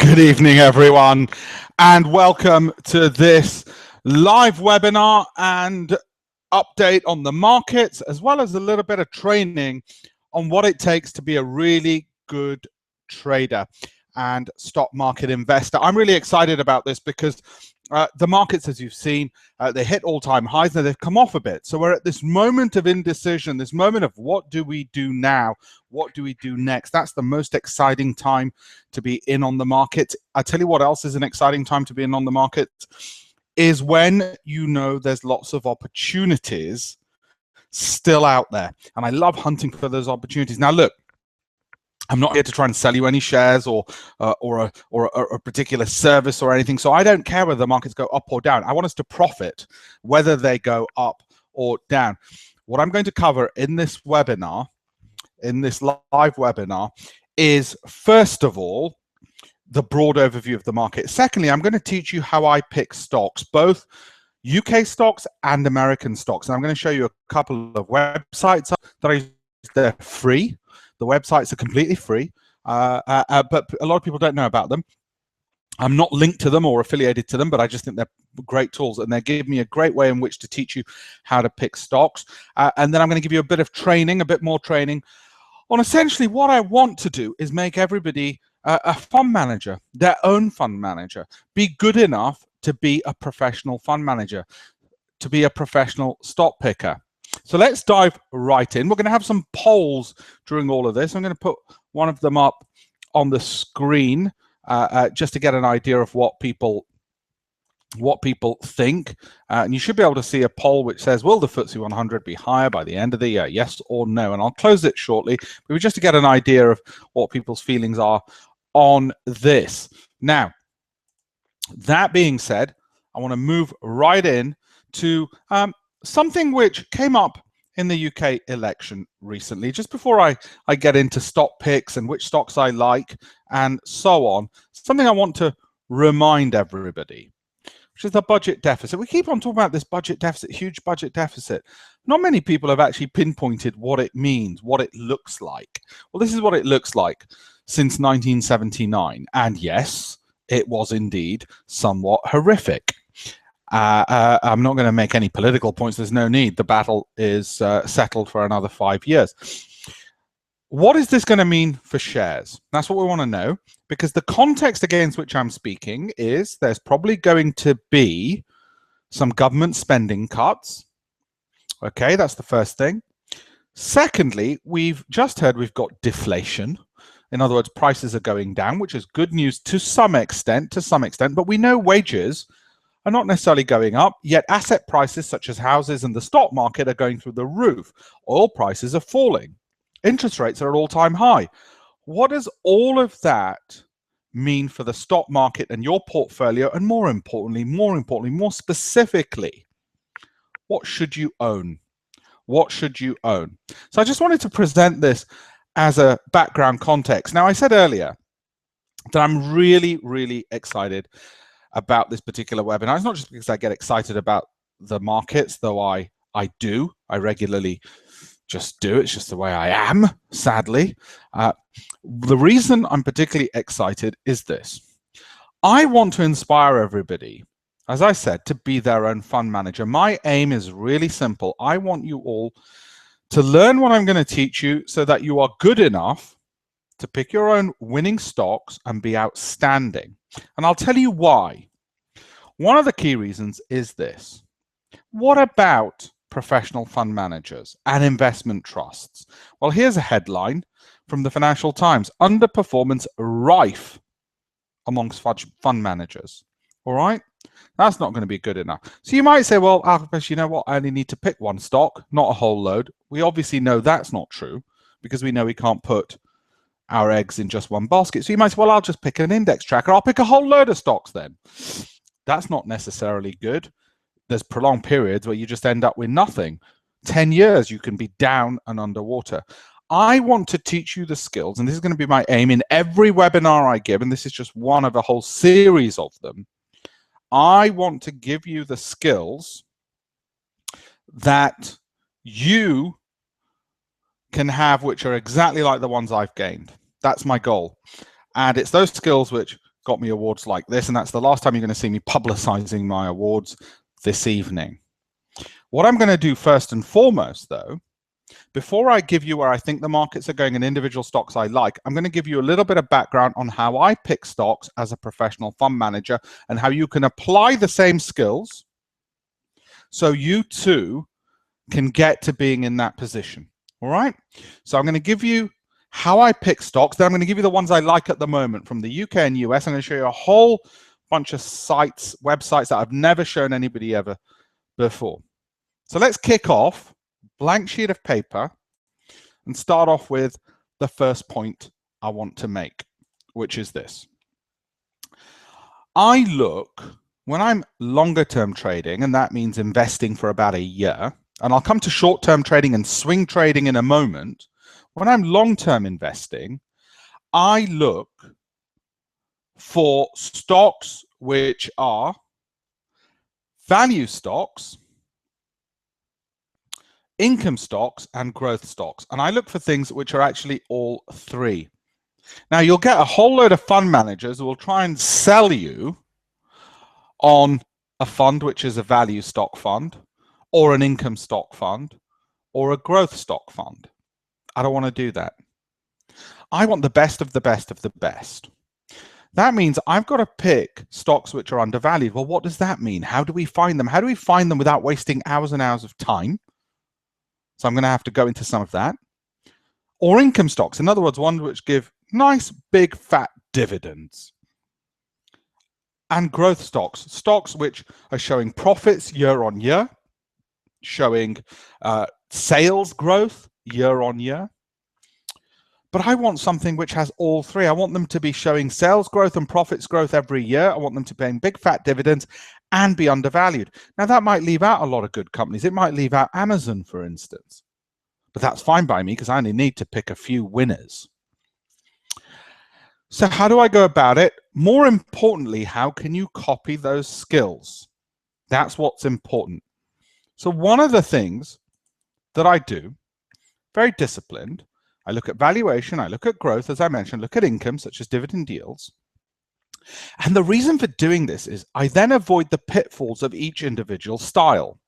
Good evening, everyone, and welcome to this live webinar and update on the markets, as well as a little bit of training on what it takes to be a really good trader and stock market investor. I'm really excited about this because the markets, as you've seen, they hit all-time highs. Now they've come off a bit. So we're at this moment of indecision, this moment of what do we do now? What do we do next? That's the most exciting time to be in on the market. I tell you what else is an exciting time to be in on the market is when you know there's lots of opportunities still out there. And I love hunting for those opportunities. Now, look, I'm not here to try and sell you any shares or a particular service or anything. So I don't care whether the markets go up or down. I want us to profit whether they go up or down. What I'm going to cover in this webinar, in this live webinar, is first of all, the broad overview of the market. Secondly, I'm going to teach you how I pick stocks, both UK stocks and American stocks. And I'm going to show you a couple of websites that I use. They're free. The websites are completely free, but a lot of people don't know about them. I'm not linked to them or affiliated to them, but I just think they're great tools, and they give me a great way in which to teach you how to pick stocks. And then I'm going to give you a bit of training, a bit more training on essentially what I want to do is make everybody a fund manager, their own fund manager, be good enough to be a professional fund manager, to be a professional stock picker. So let's dive right in. We're going to have some polls during all of this. I'm going to put one of them up on the screen just to get an idea of what people think. And you should be able to see a poll which says, will the Footsie 100 be higher by the end of the year? Yes or no? And I'll close it shortly, but just to get an idea of what people's feelings are on this. Now, that being said, I want to move right in to something which came up in the UK election recently, just before I get into stock picks and which stocks I like and so on, something I want to remind everybody, which is the budget deficit. We keep on talking about this budget deficit, huge budget deficit. Not many people have actually pinpointed what it means, what it looks like. Well, this is what it looks like since 1979. And yes, it was indeed somewhat horrific. I'm not going to make any political points. There's no need. The battle is settled for another 5 years. What is this going to mean for shares? That's what we want to know, because the context against which I'm speaking is there's probably going to be some government spending cuts. Okay, that's the first thing. Secondly, we've just heard we've got deflation. In other words, prices are going down, which is good news to some extent, but we know wages are not necessarily going up, yet asset prices such as houses and the stock market are going through the roof. Oil prices are falling. Interest rates are at all-time high. What does all of that mean for the stock market and your portfolio? And more importantly, more specifically, what should you own? What should you own? So I just wanted to present this as a background context. Now, I said earlier that I'm really, really excited about this particular webinar. It's not just because I get excited about the markets, though I do. I regularly just do. It's just the way I am, sadly. The reason I'm particularly excited is this. I want to inspire everybody, as I said, to be their own fund manager. My aim is really simple. I want you all to learn what I'm going to teach you so that you are good enough to pick your own winning stocks and be outstanding. And I'll tell you why. One of the key reasons is this. What about professional fund managers and investment trusts? Well, here's a headline from the Financial Times. Underperformance rife amongst fund managers. All right? That's not going to be good enough. So you might say, well, Alpesh, you know what? I only need to pick one stock, not a whole load. We obviously know that's not true because we know we can't put our eggs in just one basket. So you might say, well, I'll just pick an index tracker. I'll pick a whole load of stocks then. That's not necessarily good. There's prolonged periods where you just end up with nothing. 10 years, you can be down and underwater. I want to teach you the skills, and this is going to be my aim in every webinar I give, and this is just one of a whole series of them. I want to give you the skills that you can have, which are exactly like the ones I've gained. That's my goal. And it's those skills which got me awards like this, and that's the last time you're going to see me publicizing my awards this evening. What I'm going to do first and foremost, though, before I give you where I think the markets are going and individual stocks I like, I'm going to give you a little bit of background on how I pick stocks as a professional fund manager and how you can apply the same skills so you too can get to being in that position. All right? So I'm going to give you how I pick stocks. Then I'm going to give you the ones I like at the moment from the UK and US. I'm going to show you a whole bunch of sites, websites that I've never shown anybody ever before. So let's kick off, blank sheet of paper, and start off with the first point I want to make, which is this. I look, when I'm longer term trading, and that means investing for about a year, and I'll come to short-term trading and swing trading in a moment. When I'm long-term investing, I look for stocks which are value stocks, income stocks, and growth stocks. And I look for things which are actually all three. Now, you'll get a whole load of fund managers who will try and sell you on a fund which is a value stock fund, or an income stock fund, or a growth stock fund. I don't want to do that. I want the best of the best of the best. That means I've got to pick stocks which are undervalued. Well, what does that mean? How do we find them? How do we find them without wasting hours and hours of time? So I'm going to have to go into some of that. Or income stocks, in other words, ones which give nice, big, fat dividends. And growth stocks, stocks which are showing profits year on year, showing sales growth year on year. But I want something which has all three. I want them to be showing sales growth and profits growth every year. I want them to be paying big fat dividends and be undervalued. Now, that might leave out a lot of good companies. It might leave out Amazon, for instance. But that's fine by me because I only need to pick a few winners. So how do I go about it? More importantly, how can you copy those skills? That's what's important. So one of the things that I do, very disciplined, I look at valuation, I look at growth, as I mentioned, look at income, such as dividend yields. And the reason for doing this is I then avoid the pitfalls of each individual style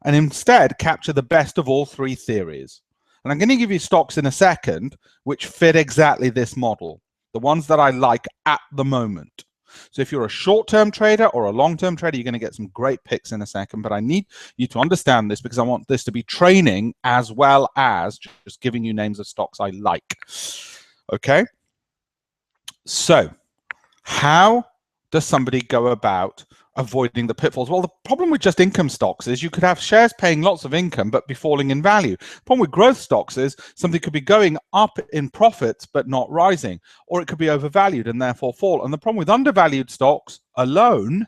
and instead capture the best of all three theories. And I'm going to give you stocks in a second which fit exactly this model, the ones that I like at the moment. So if you're a short-term trader or a long-term trader, you're going to get some great picks in a second, but I need you to understand this because I want this to be training as well as just giving you names of stocks I like. Okay? So how does somebody go about avoiding the pitfalls? Well, the problem with just income stocks is you could have shares paying lots of income but be falling in value. The problem with growth stocks is something could be going up in profits but not rising, or it could be overvalued and therefore fall. And the problem with undervalued stocks alone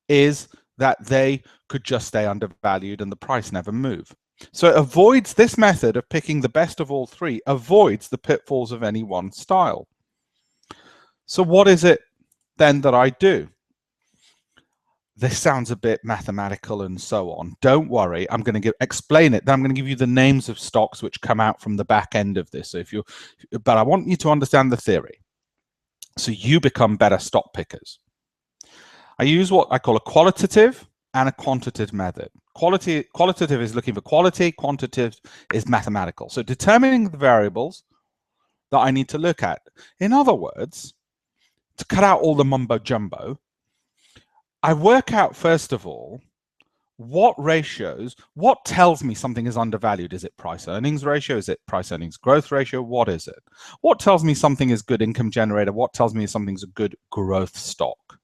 is that they could just stay undervalued and the price never move. So it avoids this method of picking the best of all three, avoids the pitfalls of any one style. So what is it then that I do? This sounds a bit mathematical and so on. Don't worry, I'm going to explain it. Then I'm going to give you the names of stocks which come out from the back end of this. So but I want you to understand the theory so you become better stock pickers. I use what I call a qualitative and a quantitative method. Qualitative is looking for quality, quantitative is mathematical. So determining the variables that I need to look at. In other words, to cut out all the mumbo jumbo, I work out, first of all, what ratios, what tells me something is undervalued. Is it price earnings ratio? Is it price earnings growth ratio? What is it? What tells me something is good income generator? What tells me something's a good growth stock?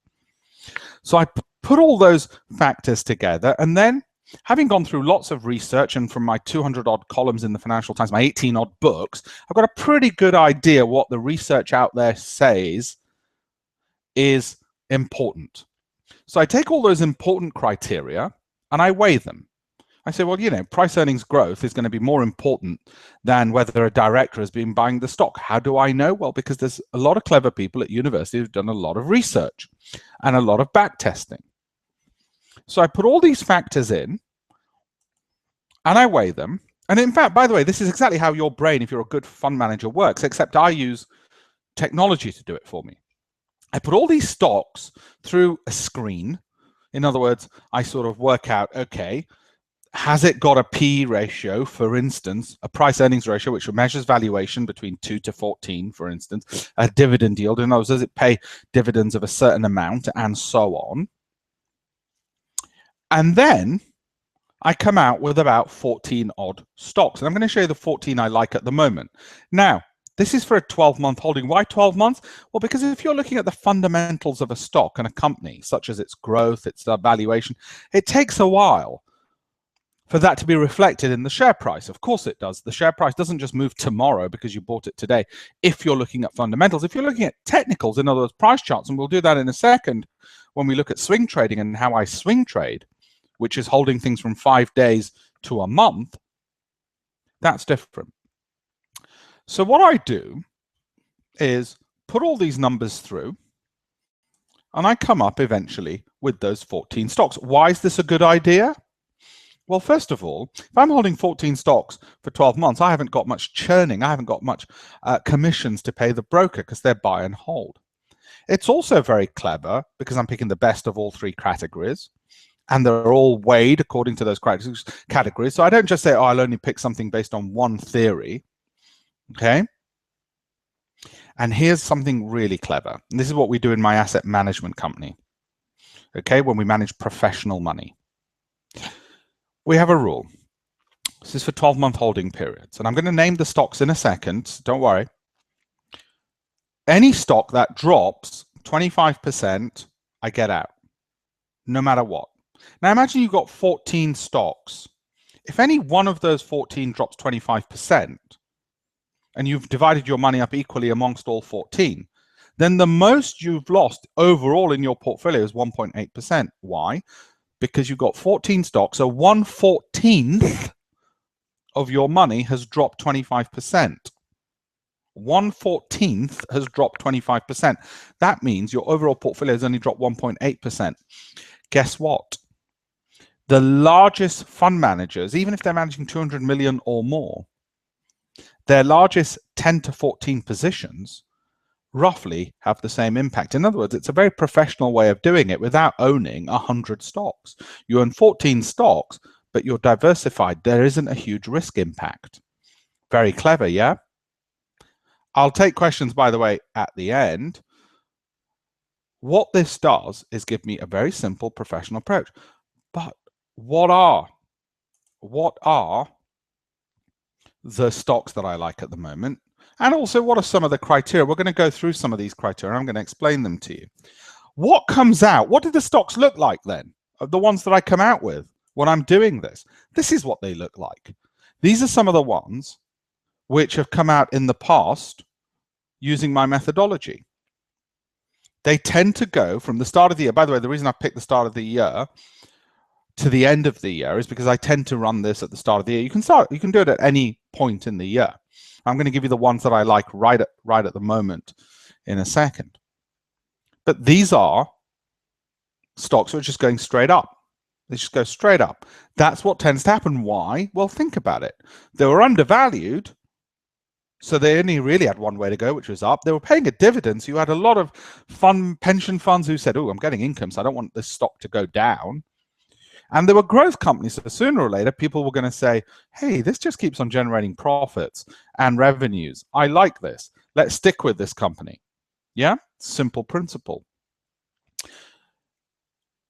So I put all those factors together, and then having gone through lots of research and from my 200 odd columns in the Financial Times, my 18 odd books, I've got a pretty good idea what the research out there says is important. So I take all those important criteria and I weigh them. I say, well, you know, price earnings growth is going to be more important than whether a director has been buying the stock. How do I know? Well, because there's a lot of clever people at university who've done a lot of research and a lot of back testing. So I put all these factors in and I weigh them. And in fact, by the way, this is exactly how your brain, if you're a good fund manager, works, except I use technology to do it for me. I put all these stocks through a screen. In other words, I sort of work out, okay, has it got a P ratio, for instance, a price earnings ratio, which measures valuation between 2 to 14, for instance, a dividend yield, in other words, does it pay dividends of a certain amount, and so on. And then I come out with about 14 odd stocks. And I'm going to show you the 14 I like at the moment. Now, this is for a 12-month holding. Why 12 months? Well, because if you're looking at the fundamentals of a stock and a company, such as its growth, its valuation, it takes a while for that to be reflected in the share price. Of course it does. The share price doesn't just move tomorrow because you bought it today. If you're looking at fundamentals, if you're looking at technicals, in other words, price charts, and we'll do that in a second when we look at swing trading and how I swing trade, which is holding things from 5 days to a month, that's different. So what I do is put all these numbers through, and I come up eventually with those 14 stocks. Why is this a good idea? Well, first of all, if I'm holding 14 stocks for 12 months, I haven't got much churning. I haven't got much commissions to pay the broker because they're buy and hold. It's also very clever because I'm picking the best of all three categories, and they're all weighed according to those categories. So I don't just say, oh, I'll only pick something based on one theory. Okay. And here's something really clever. And this is what we do in my asset management company. Okay, when we manage professional money. We have a rule. This is for 12-month holding periods. And I'm going to name the stocks in a second. Don't worry. Any stock that drops 25%, I get out, no matter what. Now imagine you've got 14 stocks. If any one of those 14 drops 25%, and you've divided your money up equally amongst all 14, then the most you've lost overall in your portfolio is 1.8%. Why? Because you've got 14 stocks, so 1/14th of your money has dropped 25%. 1/14th has dropped 25%. That means your overall portfolio has only dropped 1.8%. Guess what? The largest fund managers, even if they're managing 200 million or more, their largest 10 to 14 positions roughly have the same impact. In other words, it's a very professional way of doing it without owning 100 stocks. You own 14 stocks, but you're diversified. There isn't a huge risk impact. Very clever, yeah? I'll take questions, by the way, at the end. What this does is give me a very simple professional approach. But what are the stocks that I like at the moment? And also, what are some of the criteria? We're going to go through some of these criteria. I'm going to explain them to you. What comes out? What do the stocks look like then? Of the ones that I come out with when I'm doing this? This is what they look like. These are some of the ones which have come out in the past using my methodology. They tend to go from the start of the year. By the way, the reason I picked the start of the year to the end of the year is because I tend to run this at the start of the year. You can do it at any point in the year. I'm going to give you the ones that I like right at the moment in a second. But these are stocks which are just going straight up. They just go straight up. That's what tends to happen. Why? Well, think about it. They were undervalued, so they only really had one way to go, which was up. They were paying a dividend, so you had a lot of pension funds who said, oh, I'm getting income, so I don't want this stock to go down. And there were growth companies, so sooner or later, people were going to say, hey, this just keeps on generating profits and revenues. I like this. Let's stick with this company. Yeah? Simple principle.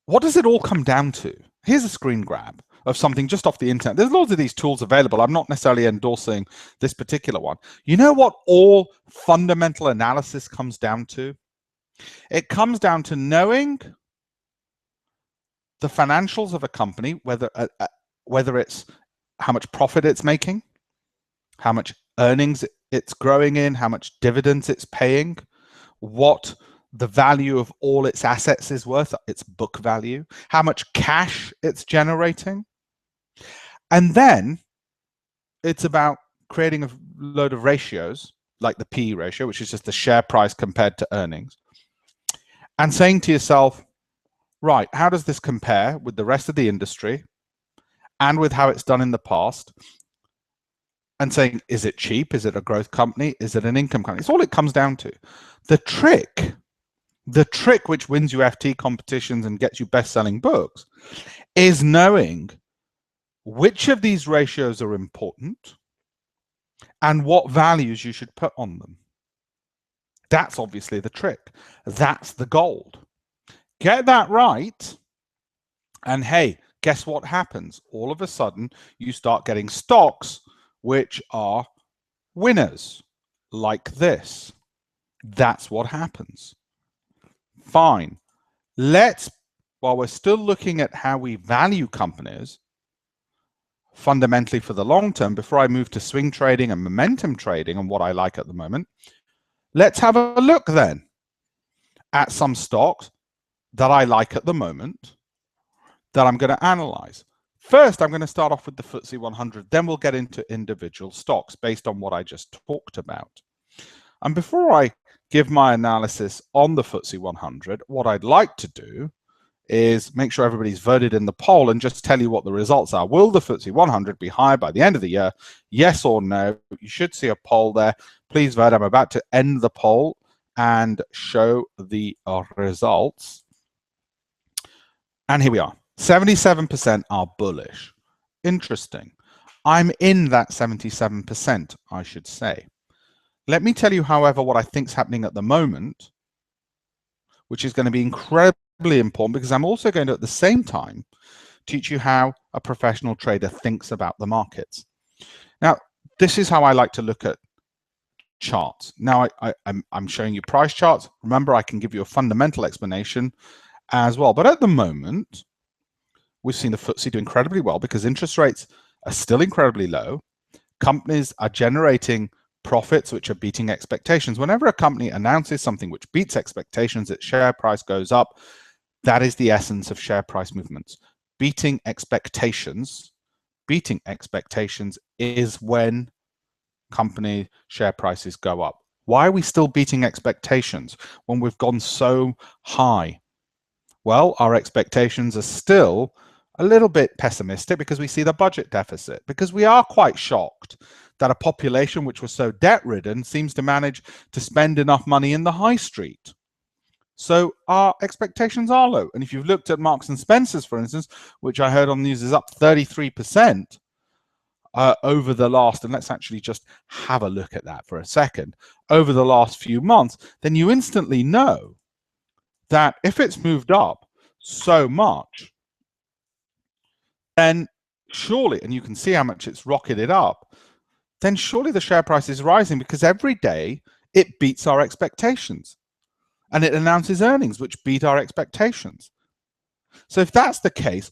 What does it all come down to? Here's a screen grab of something just off the internet. There's loads of these tools available. I'm not necessarily endorsing this particular one. You know what all fundamental analysis comes down to? It comes down to knowing the financials of a company, whether it's how much profit it's making, how much earnings it's growing in, how much dividends it's paying, what the value of all its assets is worth, its book value, how much cash it's generating. And then it's about creating a load of ratios, like the P ratio, which is just the share price compared to earnings, and saying to yourself, right, how does this compare with the rest of the industry and with how it's done in the past? And saying, is it cheap? Is it a growth company? Is it an income company? It's all it comes down to. The trick The trick which wins you FT competitions and gets you best-selling books is knowing which of these ratios are important and what values you should put on them. That's obviously the trick. That's the gold. Get that right, and hey, guess what happens? All of a sudden, you start getting stocks which are winners, like this. That's what happens. Fine. While we're still looking at how we value companies, fundamentally for the long term, before I move to swing trading and momentum trading and what I like at the moment, let's have a look then at some stocks that I like at the moment that I'm going to analyze. First, I'm going to start off with the Footsie 100, then we'll get into individual stocks based on what I just talked about. And before I give my analysis on the Footsie 100, what I'd like to do is make sure everybody's voted in the poll and just tell you what the results are. Will the Footsie 100 be higher by the end of the year? Yes or no? You should see a poll there. Please vote. I'm about to end the poll and show the results. And here we are. 77% are bullish. Interesting. I'm in that 77%, I should say. Let me tell you, however, what I think is happening at the moment, which is going to be incredibly important, because I'm also going to, at the same time, teach you how a professional trader thinks about the markets. Now, this is how I like to look at charts. Now, I'm showing you price charts. Remember, I can give you a fundamental explanation as well. But at the moment, we've seen the Footsie do incredibly well because interest rates are still incredibly low. Companies are generating profits which are beating expectations. Whenever a company announces something which beats expectations, its share price goes up. That is the essence of share price movements. Beating expectations is when company share prices go up. Why are we still beating expectations when we've gone so high? Well, our expectations are still a little bit pessimistic because we see the budget deficit, because we are quite shocked that a population which was so debt-ridden seems to manage to spend enough money in the high street. So our expectations are low. And if you've looked at Marks and Spencer's, for instance, which I heard on the news is up 33% over the last, and let's actually just have a look at that for a second, over the last few months, then you instantly know that if it's moved up so much, then surely, and you can see how much it's rocketed up, then surely the share price is rising because every day it beats our expectations and it announces earnings which beat our expectations. So if that's the case,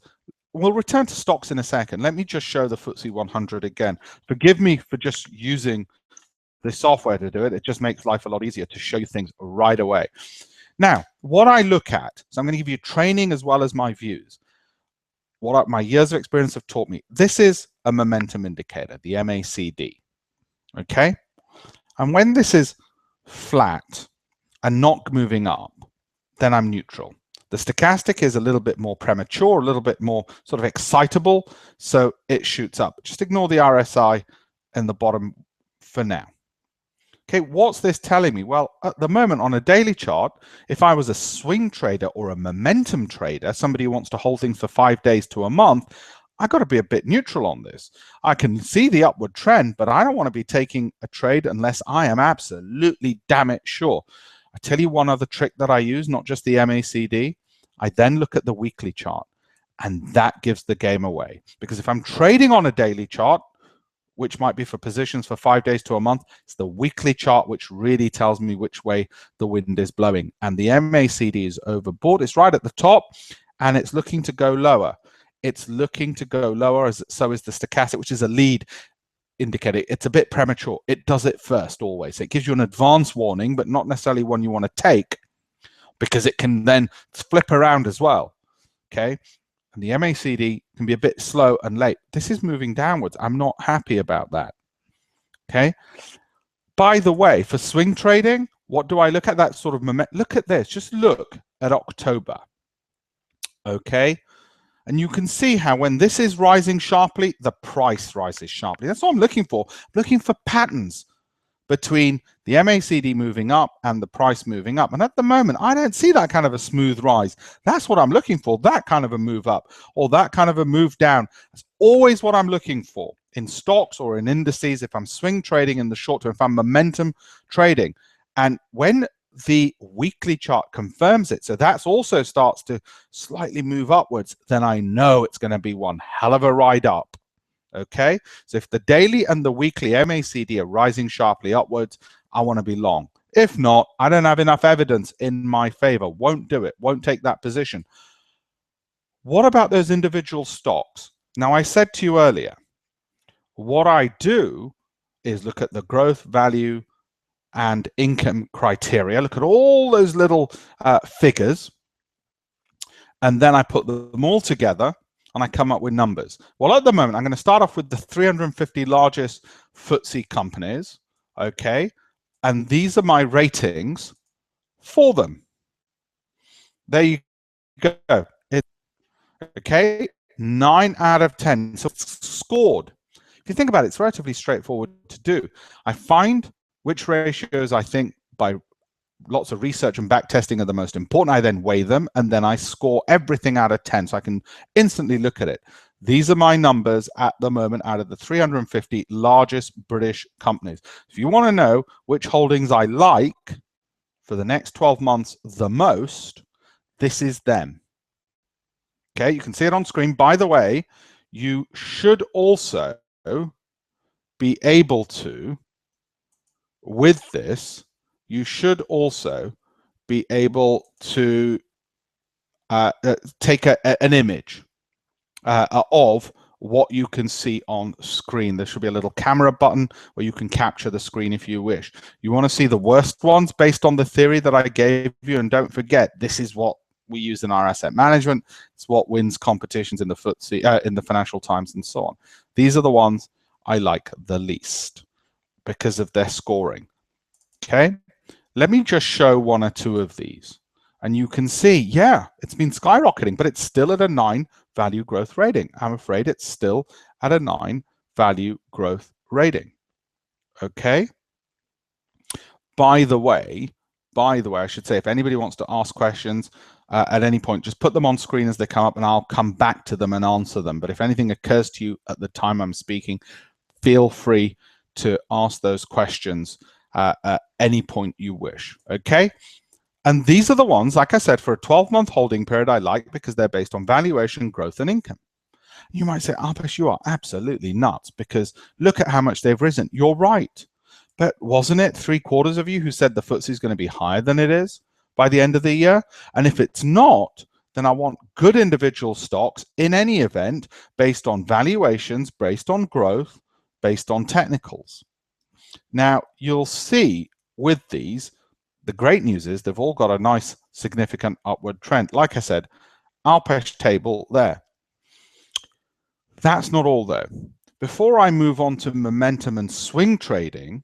we'll return to stocks in a second. Let me just show the Footsie 100 again. Forgive me for just using the software to do it. It just makes life a lot easier to show you things right away. Now, what I look at, so I'm going to give you training as well as my views. What my years of experience have taught me. This is a momentum indicator, the MACD. Okay? And when this is flat and not moving up, then I'm neutral. The stochastic is a little bit more premature, a little bit more sort of excitable, so it shoots up. Just ignore the RSI in the bottom for now. Okay, what's this telling me? Well, at the moment on a daily chart, if I was a swing trader or a momentum trader, somebody who wants to hold things for 5 days to a month, I've got to be a bit neutral on this. I can see the upward trend, but I don't want to be taking a trade unless I am absolutely damn it sure. I tell you one other trick that I use, not just the MACD. I then look at the weekly chart, and that gives the game away. Because if I'm trading on a daily chart, which might be for positions for 5 days to a month, it's the weekly chart which really tells me which way the wind is blowing. And the MACD is overbought. It's right at the top, and it's looking to go lower. It's looking to go lower, so is the stochastic, which is a lead indicator. It's a bit premature. It does it first always. It gives you an advance warning, but not necessarily one you want to take, because it can then flip around as well. Okay. And the MACD can be a bit slow and late. This is moving downwards. I'm not happy about that. Okay. By the way, for swing trading, what do I look at? That sort of moment. Look at this. Just look at October. Okay. And you can see how when this is rising sharply, the price rises sharply. That's what I'm looking for. I'm looking for patterns. between the MACD moving up and the price moving up. And at the moment, I don't see that kind of a smooth rise. That's what I'm looking for, that kind of a move up or that kind of a move down. That's always what I'm looking for in stocks or in indices, if I'm swing trading in the short term, if I'm momentum trading. And when the weekly chart confirms it, so that's also starts to slightly move upwards, then I know it's going to be one hell of a ride up. Okay, so if the daily and the weekly MACD are rising sharply upwards, I want to be long. If not, I don't have enough evidence in my favor. Won't do it. Won't take that position. What about those individual stocks? Now, I said to you earlier, what I do is look at the growth, value, and income criteria. Look at all those little figures, and then I put them all together and I come up with numbers. Well, at the moment, I'm going to start off with the 350 largest Footsie companies, okay? And these are my ratings for them. There you go. Okay, 9 out of 10. So it's scored. If you think about it, it's relatively straightforward to do. I find which ratios I think by lots of research and back testing are the most important. I then weigh them and then I score everything out of 10 so I can instantly look at it. These are my numbers at the moment out of the 350 largest British companies. If you want to know which holdings I like for the next 12 months the most, this is them. Okay, you can see it on screen. By the way, you should also be able to, with this, you should also be able to take an image of what you can see on screen. There should be a little camera button where you can capture the screen if you wish. You want to see the worst ones based on the theory that I gave you, and don't forget, this is what we use in our asset management. It's what wins competitions in the Footsie, in the Financial Times, and so on. These are the ones I like the least because of their scoring. Okay, let me just show one or two of these, and you can see, yeah, it's been skyrocketing, but it's still at a 9 value growth rating. I'm afraid it's still at a 9 value growth rating. Okay. By the way, I should say, if anybody wants to ask questions at any point, just put them on screen as they come up and I'll come back to them and answer them. But if anything occurs to you at the time I'm speaking, feel free to ask those questions at any point you wish. Okay. And these are the ones, like I said, for a 12-month holding period I like because they're based on valuation, growth, and income. You might say, Alpesh, you are absolutely nuts because look at how much they've risen. You're right. But wasn't it 3/4 of you who said the FTSE is going to be higher than it is by the end of the year? And if it's not, then I want good individual stocks in any event based on valuations, based on growth, based on technicals. Now, you'll see with these, the great news is they've all got a nice significant upward trend. Like I said, Alpesh table there. That's not all though. Before I move on to momentum and swing trading,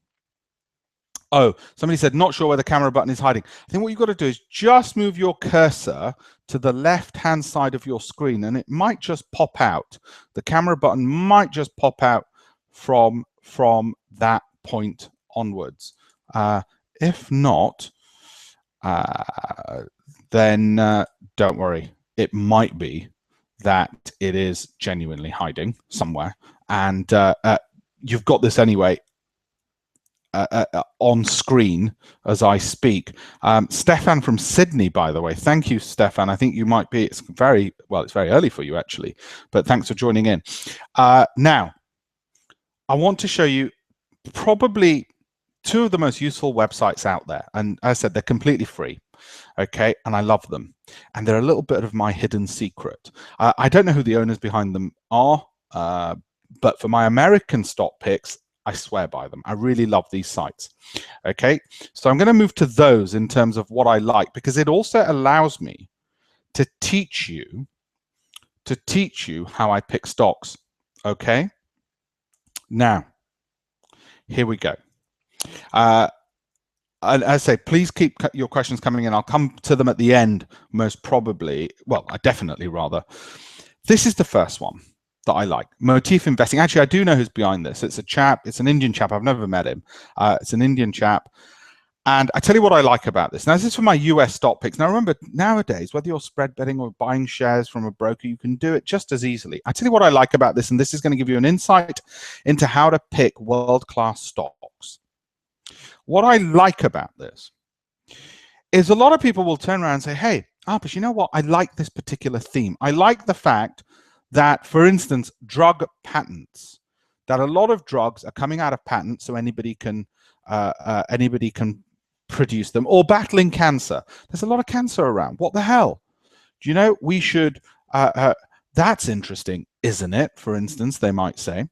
oh, somebody said, not sure where the camera button is hiding. I think what you've got to do is just move your cursor to the left-hand side of your screen and it might just pop out. The camera button might just pop out from that point onwards. If not, then don't worry. It might be that it is genuinely hiding somewhere. And you've got this anyway on screen as I speak. Stefan from Sydney, by the way. Thank you, Stefan. I think you might be, it's very early for you actually, but thanks for joining in. Now, I want to show you probably two of the most useful websites out there. And as I said, they're completely free. Okay, and I love them. And they're a little bit of my hidden secret. I don't know who the owners behind them are, but for my American stock picks, I swear by them. I really love these sites. Okay, so I'm going to move to those in terms of what I like, because it also allows me to teach you how I pick stocks. Okay, now here we go. And I say, please keep your questions coming in. I'll come to them at the end, most probably. Well, definitely rather. This is the first one. that I like. Motif Investing. Actually, I do know who's behind this. It's a chap. It's an Indian chap. I've never met him. It's an Indian chap. And I tell you what I like about this. Now, this is for my US stock picks. Now, remember, nowadays, whether you're spread betting or buying shares from a broker, you can do it just as easily. I tell you what I like about this, and this is going to give you an insight into how to pick world-class stocks. What I like about this is a lot of people will turn around and say, hey, Alpesh, you know what? I like this particular theme. I like the fact that, for instance, drug patents, that a lot of drugs are coming out of patent so anybody can produce them, or battling cancer. There's a lot of cancer around. What the hell? Do you know, we should, that's interesting, isn't it? For instance, they might say,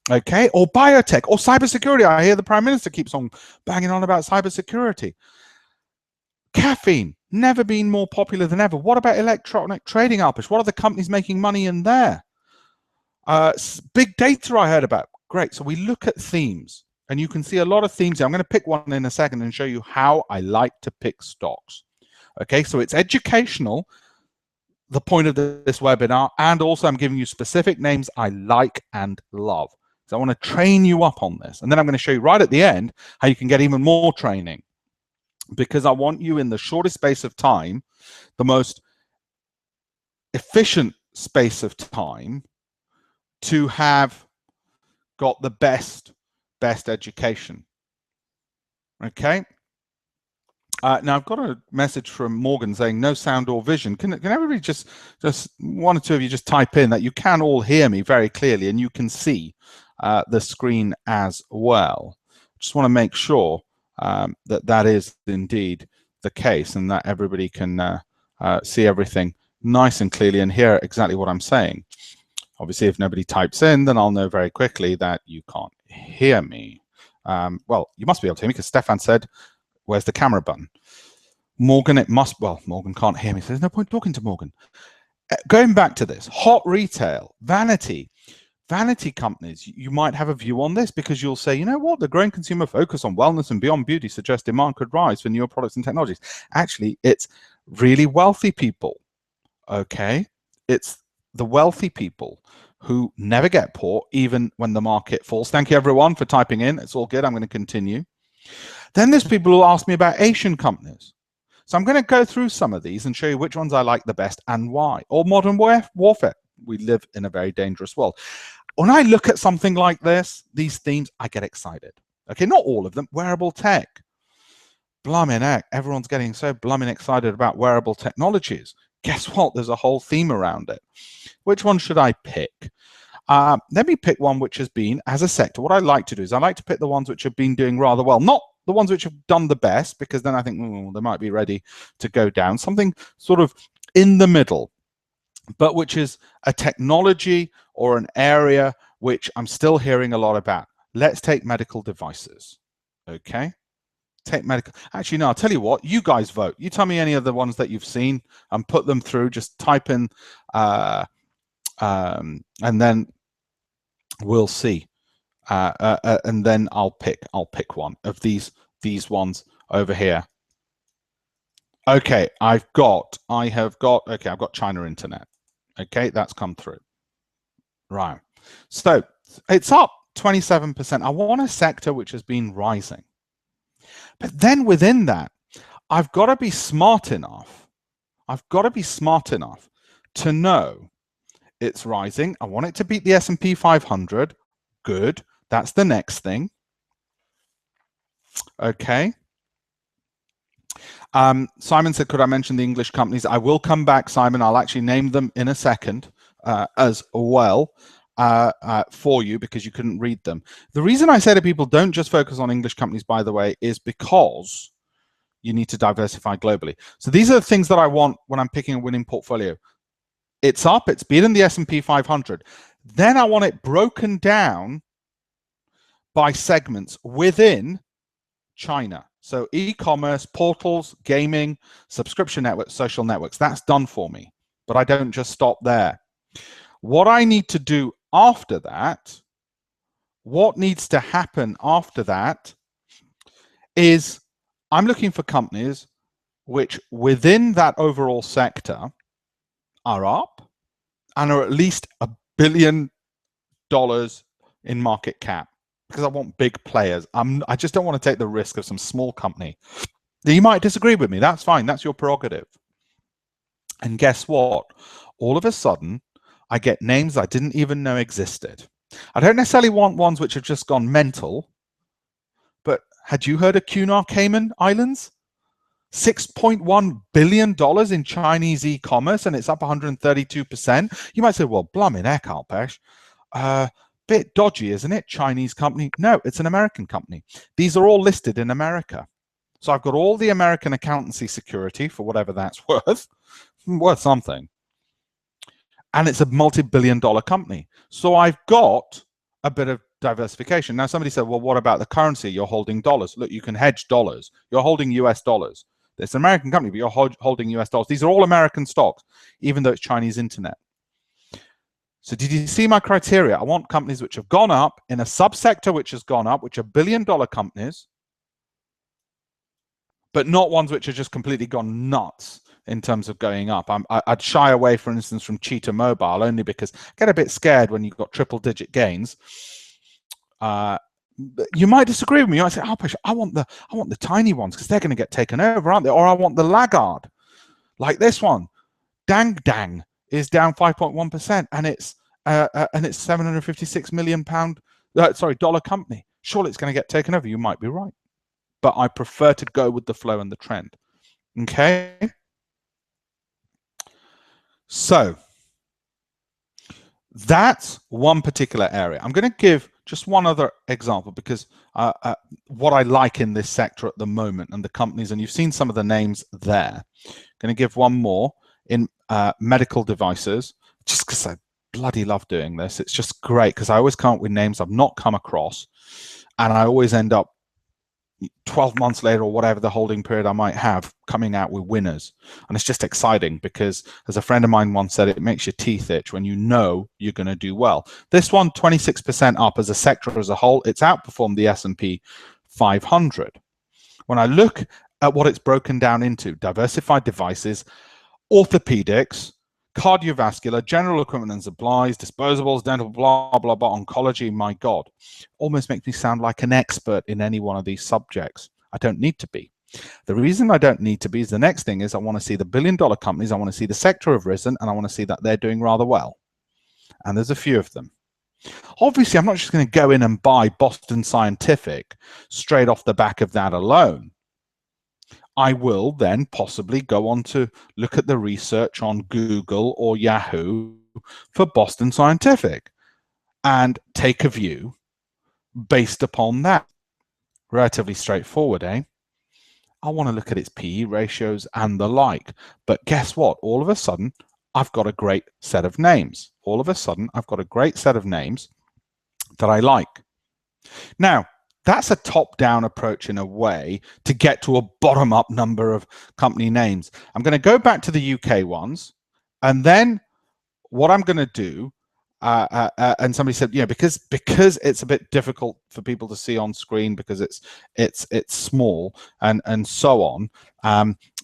okay, or biotech, or cybersecurity. I hear the Prime Minister keeps on banging on about cybersecurity. Caffeine, never been more popular than ever. What about electronic trading, Alpesh? What are the companies making money in there? Big data I heard about. Great. So we look at themes, and you can see a lot of themes here. I'm going to pick one in a second and show you how I like to pick stocks. Okay, so it's educational, the point of this webinar, and also I'm giving you specific names I like and love. So I want to train you up on this. And then I'm going to show you right at the end how you can get even more training, because I want you in the shortest space of time, the most efficient space of time, to have got the best education. Okay. Now I've got a message from Morgan saying no sound or vision. Can everybody just one or two of you just type in that you can all hear me very clearly and you can see the screen as well. Just want to make sure that is indeed the case, and that everybody can see everything nice and clearly and hear exactly what I'm saying. Obviously, if nobody types in, then I'll know very quickly that you can't hear me. Well, you must be able to hear me, because Stefan said, where's the camera button? Morgan, it must, well, Morgan can't hear me, so there's no point talking to Morgan. Going back to this, hot retail, vanity companies, you might have a view on this, because you'll say, you know what, the growing consumer focus on wellness and beyond beauty suggests demand could rise for newer products and technologies. Actually, it's really wealthy people, okay? It's the wealthy people who never get poor, even when the market falls. Thank you, everyone, for typing in. It's all good. I'm going to continue. Then there's people who ask me about Asian companies. So I'm going to go through some of these and show you which ones I like the best and why. Or modern warfare. We live in a very dangerous world. When I look at something like this, these themes, I get excited. Okay, not all of them. Wearable tech. Blimey heck, everyone's getting so blooming excited about wearable technologies. Guess what? There's a whole theme around it. Which one should I pick? Let me pick one which has been, as a sector, what I like to do is I like to pick the ones which have been doing rather well. Not the ones which have done the best, because then I think they might be ready to go down. Something sort of in the middle, but which is a technology or an area which I'm still hearing a lot about. Let's take medical devices. Okay. Take medical. Actually, no, I'll tell you what, you guys vote. You tell me any of the ones that you've seen and put them through. Just type in and then we'll see. And then I'll pick one of these ones over here. Okay, I've got China Internet. Okay, that's come through. Right. So it's up 27%. I want a sector which has been rising. But then within that, I've got to be smart enough. I've got to be smart enough to know it's rising. I want it to beat the S&P 500. Good. That's the next thing. Okay. Simon said, could I mention the English companies? I will come back, Simon. I'll actually name them in a second as well for you, because you couldn't read them. The reason I say to people, don't just focus on English companies, by the way, is because you need to diversify globally. So these are the things that I want when I'm picking a winning portfolio. It's up, it's beaten the S&P 500. Then I want it broken down by segments within China. So e-commerce, portals, gaming, subscription networks, social networks, that's done for me. But I don't just stop there. What I need to do after that, what needs to happen after that, is I'm looking for companies which within that overall sector are up and are at least a billion in market cap because I want big players. I just don't want to take the risk of some small company. You might disagree with me. That's fine. That's your prerogative. And guess what? All of a sudden, I get names I didn't even know existed. I don't necessarily want ones which have just gone mental, but had you heard of Cunard Cayman Islands? $6.1 billion in Chinese e-commerce, and it's up 132%. You might say, well, blimmin' heck, Alpesh. Bit dodgy, isn't it? Chinese company. No, it's an American company. These are all listed in America. So I've got all the American accountancy security for whatever that's worth something. And it's a multi-billion-dollar company. So I've got a bit of diversification. Now, somebody said, well, what about the currency? You're holding dollars. Look, you can hedge dollars. You're holding US dollars. It's an American company, but you're holding US dollars. These are all American stocks, even though it's Chinese internet. So did you see my criteria? I want companies which have gone up in a subsector which has gone up, which are billion-dollar companies, but not ones which have just completely gone nuts in terms of going up. I'd shy away, for instance, from Cheetah Mobile only because I get a bit scared when you've got triple-digit gains. You might disagree with me. You might say, Alpesh, I want the tiny ones because they're going to get taken over, aren't they? Or I want the laggard, like this one. Dang Dang is down 5.1%, and it's $756 million dollar company. Surely it's going to get taken over. You might be right, but I prefer to go with the flow and the trend. Okay. So that's one particular area. I'm going to give just one other example because what I like in this sector at the moment and the companies, and you've seen some of the names there. I'm going to give one more in medical devices, just because I bloody love doing this. It's just great because I always come up with names I've not come across, and I always end up 12 months later or whatever the holding period I might have coming out with winners. And it's just exciting because, as a friend of mine once said, it makes your teeth itch when you know you're going to do well. This one, 26% up as a sector as a whole. It's outperformed the S&P 500. When I look at what it's broken down into, diversified devices, orthopedics, cardiovascular, general equipment and supplies, disposables, dental, blah, blah, blah, oncology, my God. Almost makes me sound like an expert in any one of these subjects. I don't need to be. The reason I don't need to be is the next thing is I want to see the billion-dollar companies, I want to see the sector have risen, and I want to see that they're doing rather well. And there's a few of them. Obviously, I'm not just going to go in and buy Boston Scientific straight off the back of that alone. I will then possibly go on to look at the research on Google or Yahoo for Boston Scientific and take a view based upon that. Relatively straightforward, eh? I want to look at its PE ratios and the like. But guess what? All of a sudden, I've got a great set of names. All of a sudden, I've got a great set of names that I like. Now, that's a top-down approach in a way to get to a bottom-up number of company names. I'm going to go back to the UK ones, and then what I'm going to do, and somebody said, yeah, because it's a bit difficult for people to see on screen because it's small and so on.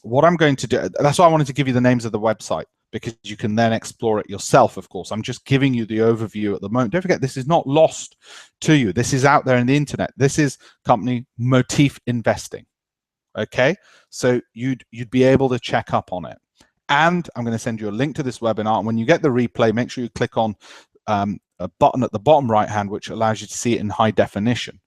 What I'm going to do, that's why I wanted to give you the names of the website, because you can then explore it yourself, of course. I'm just giving you the overview at the moment. Don't forget, this is not lost to you. This is out there in the internet. This is company Motif Investing, okay? So you'd be able to check up on it. And I'm going to send you a link to this webinar. And when you get the replay, make sure you click on a button at the bottom right-hand, which allows you to see it in high definition.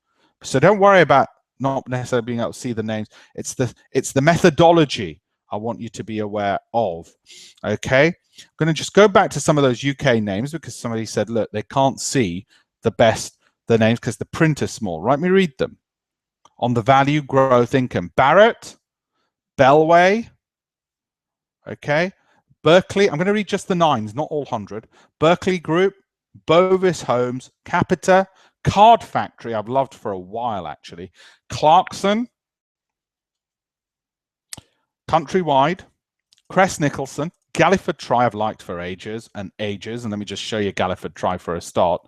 So don't worry about not necessarily being able to see the names. It's the methodology I want you to be aware of. Okay, I'm going to just go back to some of those UK names because somebody said, look, they can't see the names because the print is small. Let me read them. On the value, growth, income, Barrett, Bellway, okay, Berkeley. I'm going to read just the nines, not all 100. Berkeley Group, Bovis Homes, Capita, Card Factory, I've loved for a while actually, Clarkson, Countrywide, Crest Nicholson, Galliford Try I've liked for ages and ages. And let me just show you Galliford Try for a start.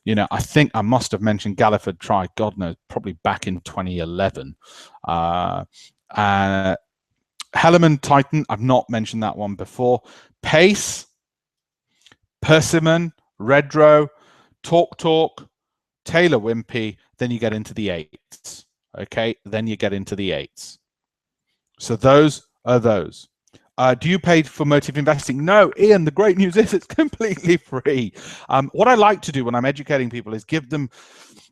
You know, I think I must have mentioned Galliford Try, God knows, probably back in 2011. Hellerman Titan, I've not mentioned that one before. Pace, Persimmon, Redrow, TalkTalk, Taylor Wimpey, then you get into the 8s. Okay, then you get into the 8s. So those are those. Do you pay for Motif Investing? No, Ian, the great news is it's completely free. What I like to do when I'm educating people is give them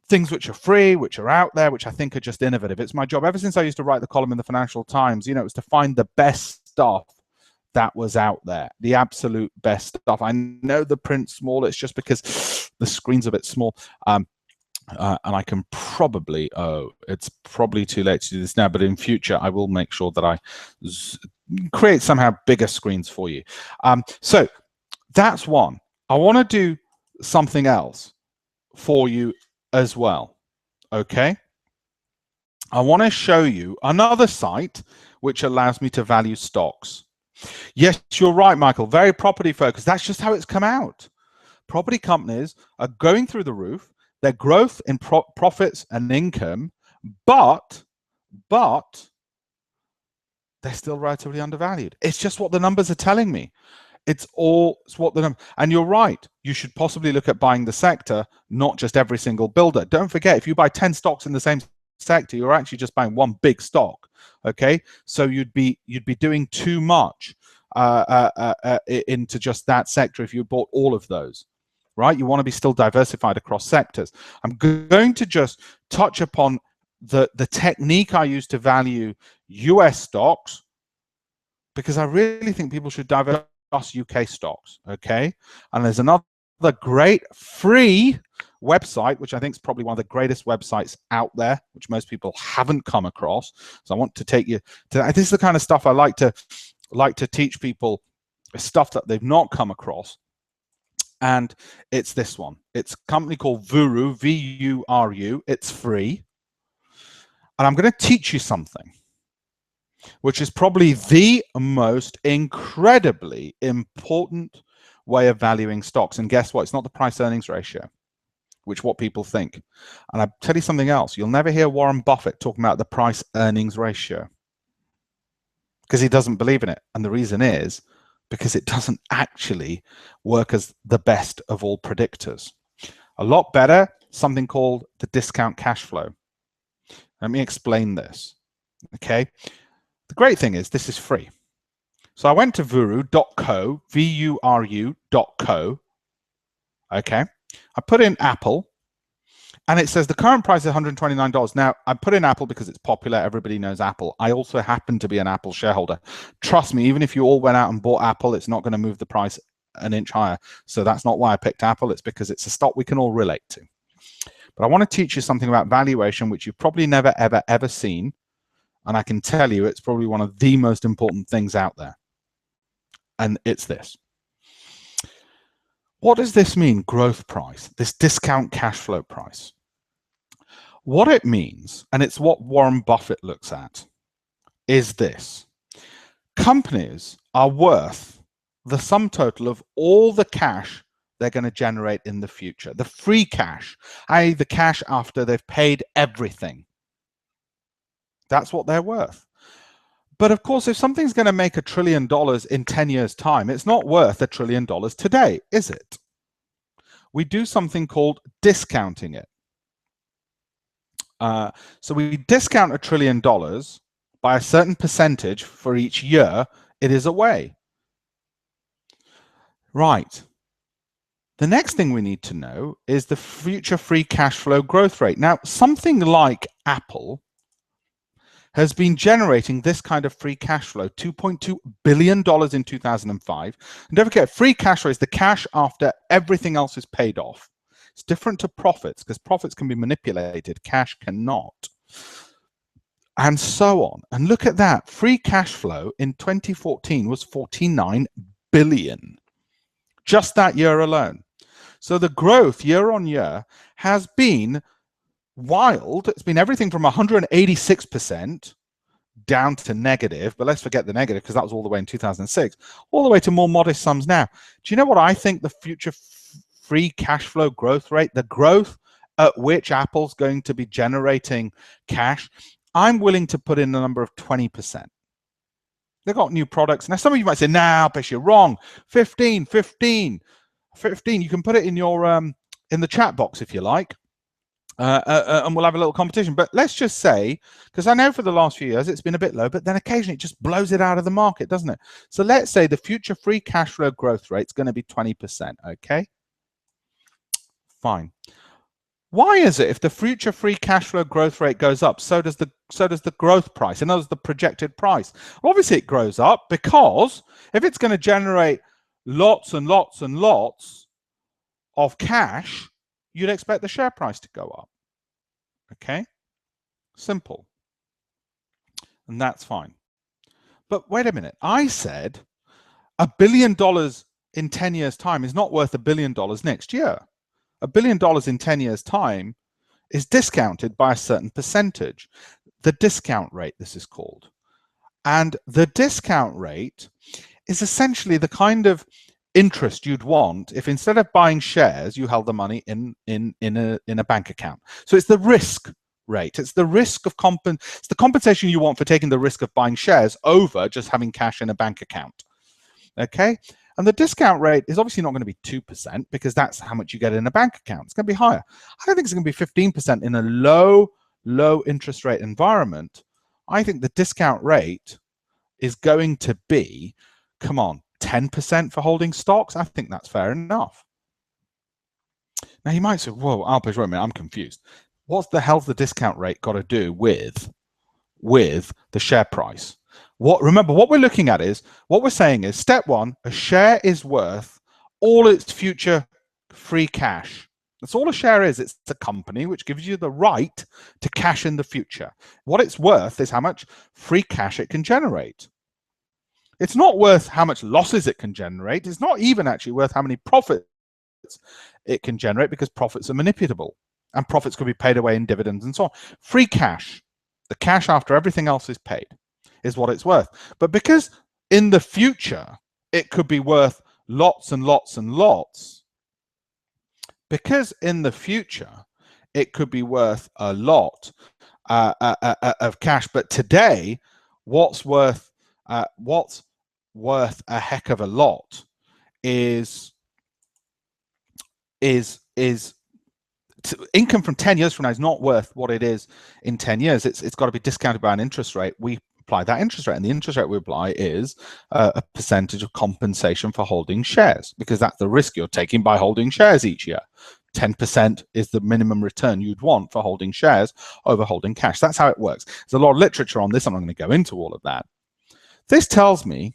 things which are free, which are out there, which I think are just innovative. It's my job. Ever since I used to write the column in the Financial Times, you know, it was to find the best stuff that was out there, the absolute best stuff. I know the print's small. It's just because the screen's a bit small. And I can probably, it's probably too late to do this now, but in future, I will make sure that I create somehow bigger screens for you. So that's one. I want to do something else for you as well. Okay. I want to show you another site which allows me to value stocks. Yes, you're right, Michael. Very property focused. That's just how it's come out. Property companies are going through the roof. Their growth in profits and income, but they're still relatively undervalued. It's just what the numbers are telling me. It's what the number. And you're right. You should possibly look at buying the sector, not just every single builder. Don't forget, if you buy 10 stocks in the same sector, you're actually just buying one big stock. Okay, so you'd be doing too much into just that sector if you bought all of those. Right? You want to be still diversified across sectors. I'm going to just touch upon the technique I use to value US stocks, because I really think people should diversify UK stocks. Okay. And there's another great free website, which I think is probably one of the greatest websites out there, which most people haven't come across. So I want to take you to, this is the kind of stuff I like to teach people, stuff that they've not come across. And it's this one. It's a company called Vuru, V-U-R-U. It's free. And I'm going to teach you something, which is probably the most incredibly important way of valuing stocks. And guess what? It's not the price earnings ratio, which what people think. And I'll tell you something else. You'll never hear Warren Buffett talking about the price earnings ratio because he doesn't believe in it. And the reason is because it doesn't actually work as the best of all predictors. A lot better, something called the discount cash flow. Let me explain this. Okay. The great thing is this is free. So I went to vuru.co, V-U-R-U.co. Okay. I put in Apple and it says the current price is $129. Now, I put in Apple because it's popular. Everybody knows Apple. I also happen to be an Apple shareholder. Trust me, even if you all went out and bought Apple, it's not going to move the price an inch higher. So that's not why I picked Apple. It's because it's a stock we can all relate to. But I want to teach you something about valuation, which you've probably never, ever, ever seen. And I can tell you it's probably one of the most important things out there. And it's this. What does this mean, growth price, this discount cash flow price? What it means, and it's what Warren Buffett looks at, is this. Companies are worth the sum total of all the cash they're going to generate in the future, the free cash, i.e. the cash after they've paid everything. That's what they're worth. But of course, if something's going to make $1 trillion in 10 years' time, it's not worth $1 trillion today, is it? We do something called discounting it. So we discount $1 trillion by a certain percentage for each year it is away. Right. The next thing we need to know is the future free cash flow growth rate. Now, something like Apple has been generating this kind of free cash flow, $2.2 billion in 2005. And don't forget, free cash flow is the cash after everything else is paid off. It's different to profits because profits can be manipulated, cash cannot. And so on. And look at that. Free cash flow in 2014 was 49 billion. Just that year alone. So the growth year on year has been wild. It's been everything from 186% down to negative, but let's forget the negative because that was all the way in 2006, all the way to more modest sums now. Do you know what I think the future free cash flow growth rate, the growth at which Apple's going to be generating cash, I'm willing to put in a number of 20%. They've got new products. Now, some of you might say, nah, Alpesh, you're wrong. 15. 15. You can put it in your in the chat box if you like. And we'll have a little competition. But let's just say, because I know for the last few years it's been a bit low, but then occasionally it just blows it out of the market, doesn't it? So let's say the future free cash flow growth rate is going to be 20%. Okay, fine. Why is it if the future free cash flow growth rate goes up, so does the growth price? In other words, the projected price. Obviously, it grows up because if it's going to generate lots and lots and lots of cash, you'd expect the share price to go up. Okay, simple, and that's fine. But wait a minute, I said $1 billion in 10 years' time is not worth $1 billion next year. $1 billion in 10 years' time is discounted by a certain percentage. The discount rate, this is called. And the discount rate is essentially the kind of interest you'd want if instead of buying shares, you held the money in a bank account. So it's the risk rate. It's the risk of it's the compensation you want for taking the risk of buying shares over just having cash in a bank account. Okay? And the discount rate is obviously not going to be 2% because that's how much you get in a bank account. It's going to be higher. I don't think it's going to be 15% in a low interest rate environment. I think the discount rate is going to be, come on, 10% for holding stocks. I think that's fair enough. Now you might say, whoa, Alpesh, wait a minute, I'm confused. What the hell's the discount rate got to do with the share price? Remember, what we're looking at is, what we're saying is, step one, a share is worth all its future free cash. That's all a share is. It's a company which gives you the right to cash in the future. What it's worth is how much free cash it can generate. It's not worth how much losses it can generate. It's not even actually worth how many profits it can generate, because profits are manipulable and profits could be paid away in dividends and so on. Free cash, the cash after everything else is paid, is what it's worth. But because in the future it could be worth lots and lots and lots, because in the future it could be worth a lot of cash, but today what's worth a heck of a lot is income from 10 years from now is not worth what it is in 10 years. It's got to be discounted by an interest rate. We apply that interest rate, and the interest rate we apply is a percentage of compensation for holding shares, because that's the risk you're taking by holding shares each year. 10% is the minimum return you'd want for holding shares over holding cash. That's how it works. There's a lot of literature on this. I'm not going to go into all of that. This tells me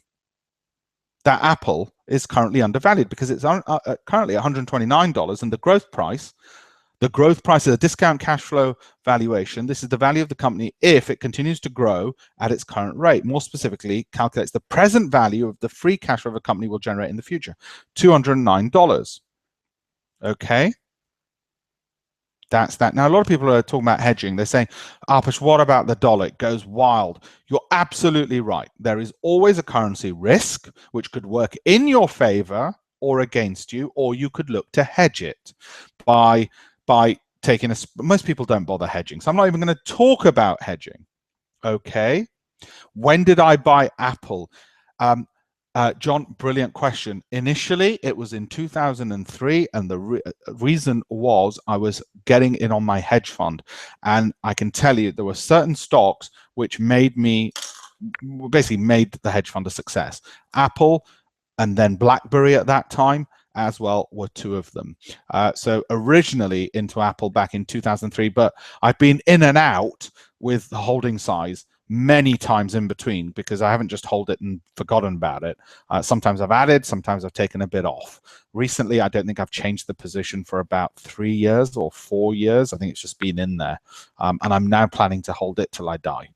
that Apple is currently undervalued because it's currently $129, and the growth price is a discount cash flow valuation. This is the value of the company if it continues to grow at its current rate. More specifically, calculates the present value of the free cash flow a company will generate in the future, $209. Okay, that's that. Now, a lot of people are talking about hedging. They're saying, Alpesh, what about the dollar? It goes wild. You're absolutely right. There is always a currency risk, which could work in your favor or against you, or you could look to hedge it by taking most people don't bother hedging. So I'm not even going to talk about hedging. Okay. When did I buy Apple? John, brilliant question. Initially, it was in 2003, and the reason was I was getting in on my hedge fund, and I can tell you there were certain stocks which basically made the hedge fund a success. Apple and then BlackBerry at that time as well were two of them. So originally into Apple back in 2003, but I've been in and out with the holding size many times in between, because I haven't just held it and forgotten about it. Sometimes I've added, sometimes I've taken a bit off. Recently, I don't think I've changed the position for about 3 years or 4 years. I think it's just been in there. And I'm now planning to hold it till I die,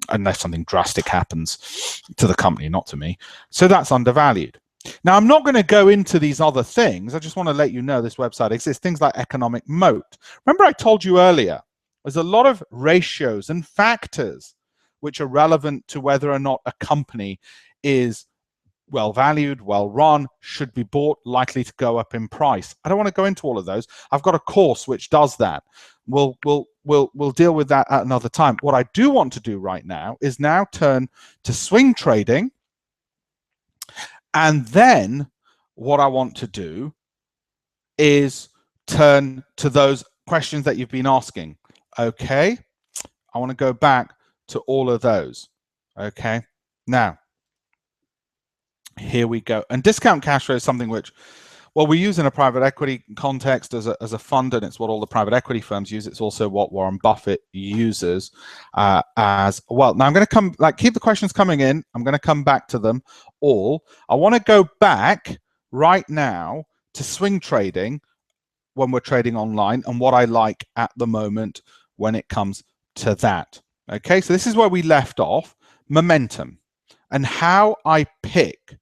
unless something drastic happens to the company, not to me. So that's undervalued. Now, I'm not going to go into these other things. I just want to let you know this website exists. Things like economic moat. Remember I told you earlier, there's a lot of ratios and factors which are relevant to whether or not a company is well valued, well run, should be bought, likely to go up in price. I don't want to go into all of those. I've got a course which does that. We'll deal with that at another time. What I do want to do right now is turn to swing trading, and then what I want to do is turn to those questions that you've been asking. Okay, I want to go back to all of those. Okay, now here we go. And discount cash flow is something which, well, we use in a private equity context as a fund, and it's what all the private equity firms use. It's also what Warren Buffett uses as well. Now I'm going to keep the questions coming in. I'm going to come back to them all. I want to go back right now to swing trading when we're trading online and what I like at the moment when it comes to that. Okay, so this is where we left off, momentum, and how I pick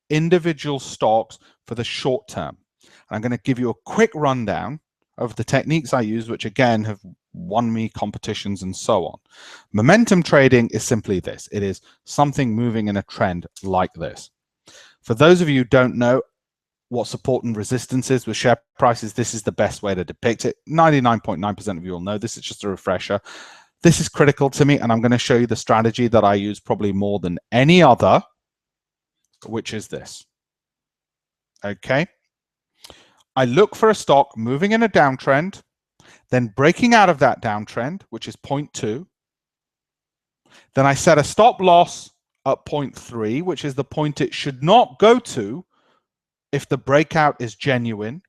individual stocks for the short term. And I'm going to give you a quick rundown of the techniques I use, which again have won me competitions and so on. Momentum trading is simply this. It is something moving in a trend like this. For those of you who don't know what support and resistance is with share prices, this is the best way to depict it. 99.9% of you will know this. It's just a refresher. This is critical to me, and I'm going to show you the strategy that I use probably more than any other, which is this. Okay. I look for a stock moving in a downtrend, then breaking out of that downtrend, which is 0.2. Then I set a stop loss at 0.3, which is the point it should not go to if the breakout is genuine.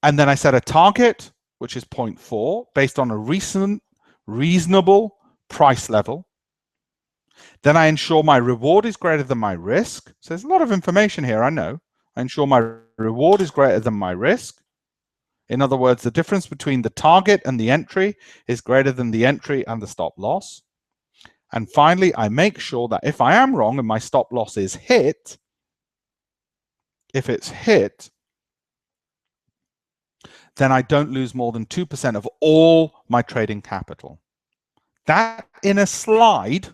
And then I set a target, which is 0.4, based on a recent reasonable price level. Then I ensure my reward is greater than my risk. So there's a lot of information here, I know. I ensure my reward is greater than my risk. In other words, the difference between the target and the entry is greater than the entry and the stop loss. And finally, I make sure that if I am wrong and my stop loss is hit, if it's hit, then I don't lose more than 2% of all my trading capital. That in a slide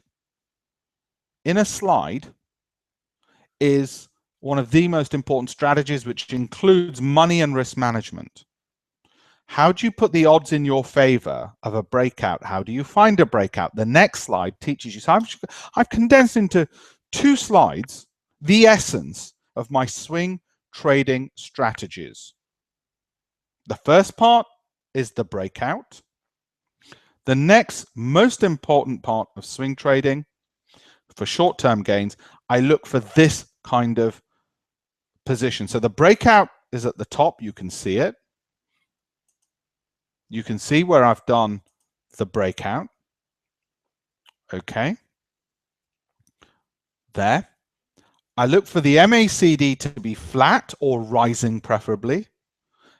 is one of the most important strategies, which includes money and risk management. How do you put the odds in your favor of a breakout? How do you find a breakout? The next slide teaches you. So I've condensed into 2 slides the essence of my swing trading strategies. The first part is the breakout. The next most important part of swing trading for short-term gains, I look for this kind of position. So the breakout is at the top. You can see it. You can see where I've done the breakout. Okay. There. I look for the MACD to be flat or rising preferably,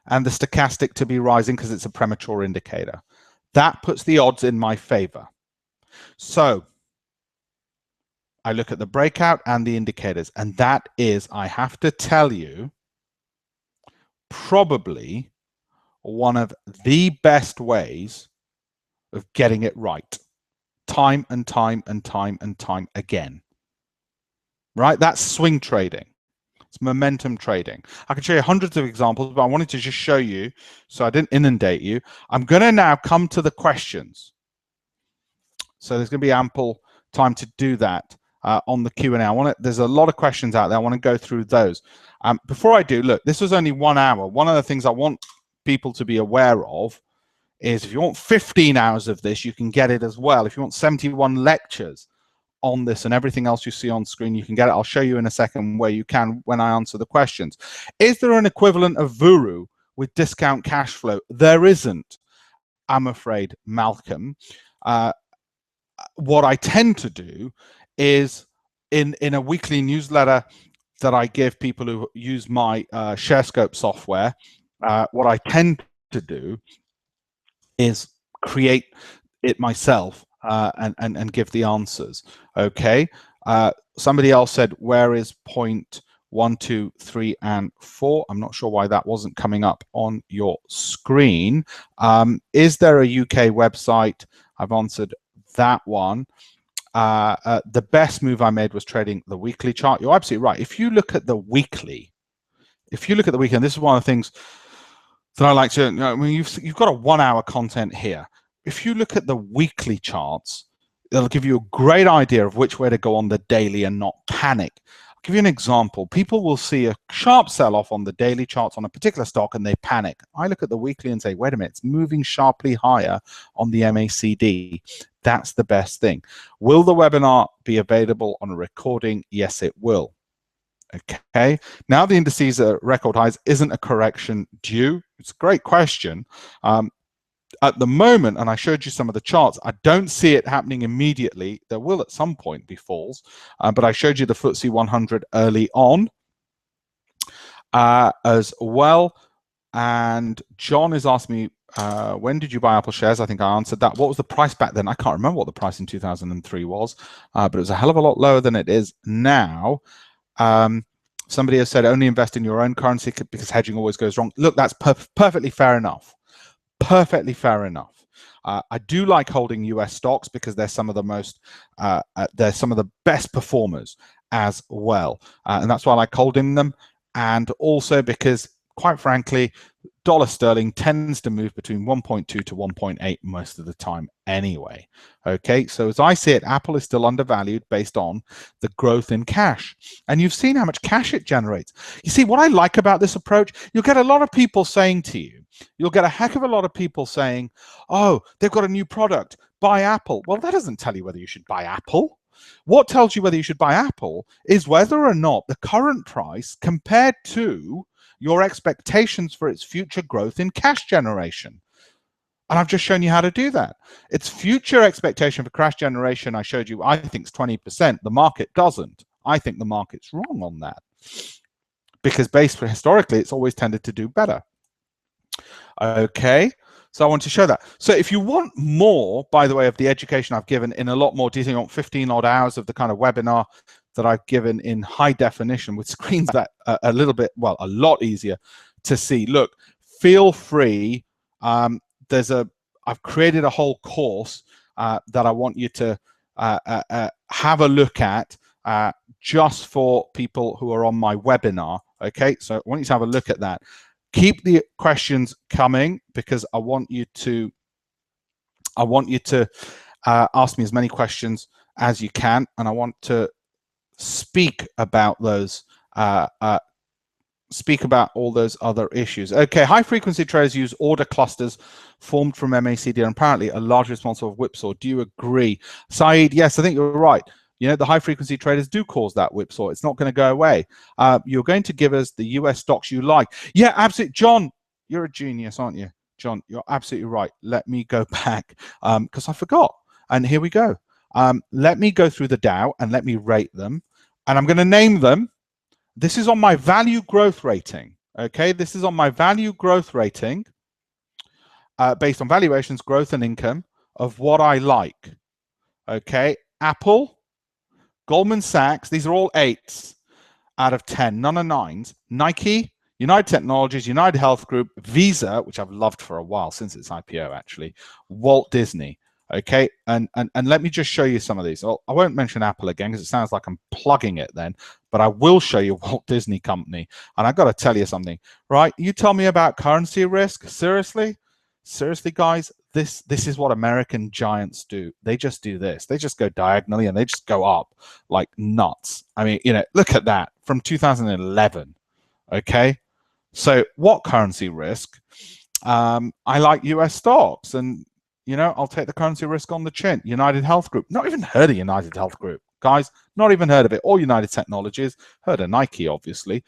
and the stochastic to be rising because it's a premature indicator. That puts the odds in my favor. So I look at the breakout and the indicators, and that is, I have to tell you, probably one of the best ways of getting it right, time and time and time and time again. Right? That's swing trading. It's momentum trading. I can show you hundreds of examples, but I wanted to just show you so I didn't inundate you. I'm going to now come to the questions. So there's going to be ample time to do that on the Q&A. There's a lot of questions out there. I want to go through those. Before I do, look, this was only 1 hour. One of the things I want people to be aware of is if you want 15 hours of this, you can get it as well. If you want 71 lectures on this and everything else you see on screen, you can get it. I'll show you in a second where you can when I answer the questions. Is there an equivalent of Vuru with discount cash flow? There isn't, I'm afraid, Malcolm. What I tend to do is in a weekly newsletter that I give people who use my ShareScope software, what I tend to do is create it myself and give the answers. Okay. Somebody else said, where is point 1, 2, 3, and 4? I'm not sure why that wasn't coming up on your screen. Is there a UK website? I've answered that one. The best move I made was trading the weekly chart. You're absolutely right. If you look at the weekly, and this is one of the things that I like to, I mean, you've got a 1 hour content here. If you look at the weekly charts, it'll give you a great idea of which way to go on the daily and not panic. I'll give you an example. People will see a sharp sell-off on the daily charts on a particular stock and they panic. I look at the weekly and say, wait a minute, it's moving sharply higher on the MACD. That's the best thing. Will the webinar be available on a recording? Yes, it will. Okay, now the indices are record highs. Isn't a correction due? It's a great question. At the moment, and I showed you some of the charts, I don't see it happening immediately. There will at some point be falls, but I showed you the Footsie 100 early on as well. And John is asking me, when did you buy Apple shares? I think I answered that. What was the price back then? I can't remember what the price in 2003 was, but it was a hell of a lot lower than it is now. Somebody has said only invest in your own currency because hedging always goes wrong. Look, that's perfectly fair enough. Perfectly fair enough. I do like holding US stocks because they're some of the most, they're some of the best performers as well. And that's why I like holding them. And also because, quite frankly, dollar sterling tends to move between 1.2 to 1.8 most of the time anyway. Okay, so as I see it, Apple is still undervalued based on the growth in cash. And you've seen how much cash it generates. You see, what I like about this approach, you'll get a lot of people saying to you, you'll get a heck of a lot of people saying, oh, they've got a new product, buy Apple. Well, that doesn't tell you whether you should buy Apple. What tells you whether you should buy Apple is whether or not the current price compared to your expectations for its future growth in cash generation. And I've just shown you how to do that. Its future expectation for cash generation, I showed you, I think is 20%. The market doesn't. I think the market's wrong on that because based historically, it's always tended to do better. Okay, so I want to show that. So if you want more, by the way, of the education I've given in a lot more detail, you want 15 odd hours of the kind of webinar that I've given in high definition with screens that are a little bit, well, a lot easier to see. Look, feel free. I've created a whole course that I want you to have a look at just for people who are on my webinar. Okay, so I want you to have a look at that. Keep the questions coming because I want you to ask me as many questions as you can, and I want to speak about those speak about all those other issues. Okay, high frequency traders use order clusters formed from MACD and apparently a large responsible whipsaw. Do you agree? Saeed, yes, I think you're right. You know, the high frequency traders do cause that whipsaw. It's not going to go away. You're going to give us the US stocks you like. Yeah, absolutely. John, you're a genius, aren't you? John, you're absolutely right. Let me go back because I forgot. And here we go. Let me go through the Dow and let me rate them. And I'm going to name them. This is on my value growth rating. Okay, this is on my value growth rating based on valuations, growth, and income of what I like. Okay, Apple, Goldman Sachs, these are all 8s out of 10, none are 9s. Nike, United Technologies, United Health Group, Visa, which I've loved for a while since its IPO actually, Walt Disney. Okay, and let me just show you some of these. I won't mention Apple again because it sounds like I'm plugging it then, but I will show you Walt Disney Company. And I've got to tell you something, right? You tell me about currency risk. Seriously, guys, this is what American giants do. They just do this. They just go diagonally and they just go up like nuts. I mean, you know, look at that from 2011. Okay, so what currency risk? I like US stocks, and you know, I'll take the currency risk on the chin. United Health Group, not even heard of United Health Group, guys, not even heard of it. Or United Technologies, heard of Nike, obviously.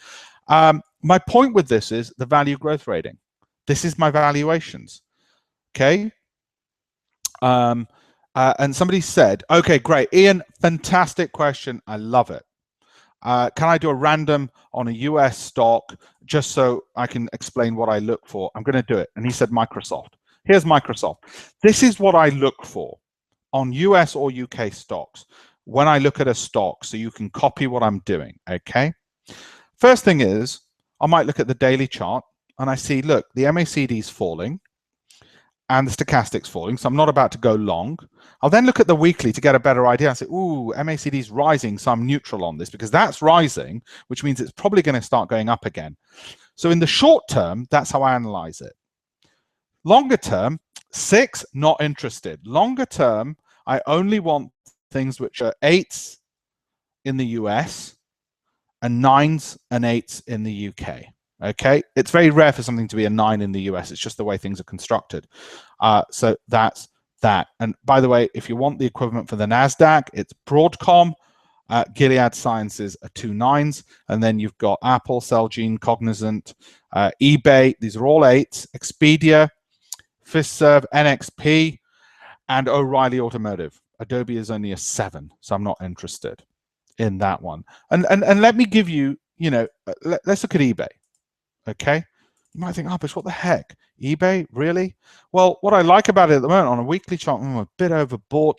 My point with this is the value growth rating. This is my valuations, okay? And somebody said, okay, great. Ian, fantastic question. I love it. Can I do a random on a US stock just so I can explain what I look for? I'm going to do it. And he said Microsoft. Here's Microsoft. This is what I look for on US or UK stocks when I look at a stock, so you can copy what I'm doing, okay? First thing is, I might look at the daily chart and I see, look, the MACD is falling and the stochastic's falling, so I'm not about to go long. I'll then look at the weekly to get a better idea. I say, ooh, MACD is rising, so I'm neutral on this because that's rising, which means it's probably going to start going up again. So in the short term, that's how I analyze it. Longer term, 6, not interested. Longer term, I only want things which are 8s in the US and 9s and 8s in the UK. Okay, it's very rare for something to be a 9 in the US. It's just the way things are constructed. So that's that. And by the way, if you want the equivalent for the NASDAQ, it's Broadcom, Gilead Sciences are 2 9s, and then you've got Apple, Celgene, Cognizant, eBay. These are all 8s. Expedia, Fiserv, NXP, and O'Reilly Automotive. Adobe is only a 7, so I'm not interested in that one. And let me give you, let's look at eBay. Okay, you might think, Alpesh, what the heck? eBay, really? Well, what I like about it at the moment on a weekly chart, I'm a bit overbought,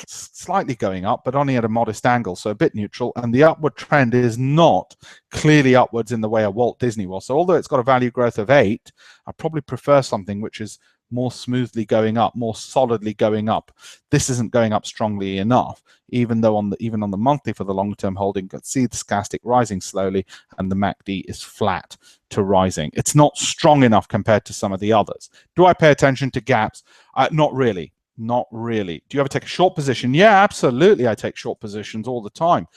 slightly going up, but only at a modest angle, so a bit neutral. And the upward trend is not clearly upwards in the way a Walt Disney was. So although it's got a value growth of 8, I probably prefer something which is more smoothly going up, more solidly going up. This isn't going up strongly enough, even though even on the monthly for the long-term holding, you can see the stochastic rising slowly, and the MACD is flat to rising. It's not strong enough compared to some of the others. Do I pay attention to gaps? Not really. Not really. Do you ever take a short position? Yeah, absolutely. I take short positions all the time.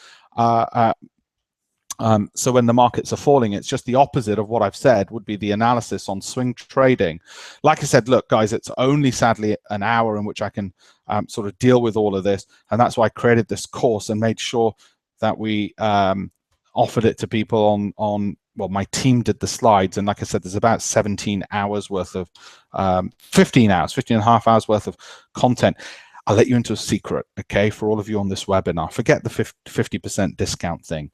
So when the markets are falling, it's just the opposite of what I've said would be the analysis on swing trading. Like I said, look, guys, it's only sadly an hour in which I can sort of deal with all of this. And that's why I created this course and made sure that we offered it to people well, my team did the slides. And like I said, there's about 17 hours worth of, 15 and a half hours worth of content. I'll let you into a secret, okay, for all of you on this webinar. Forget the 50% discount thing.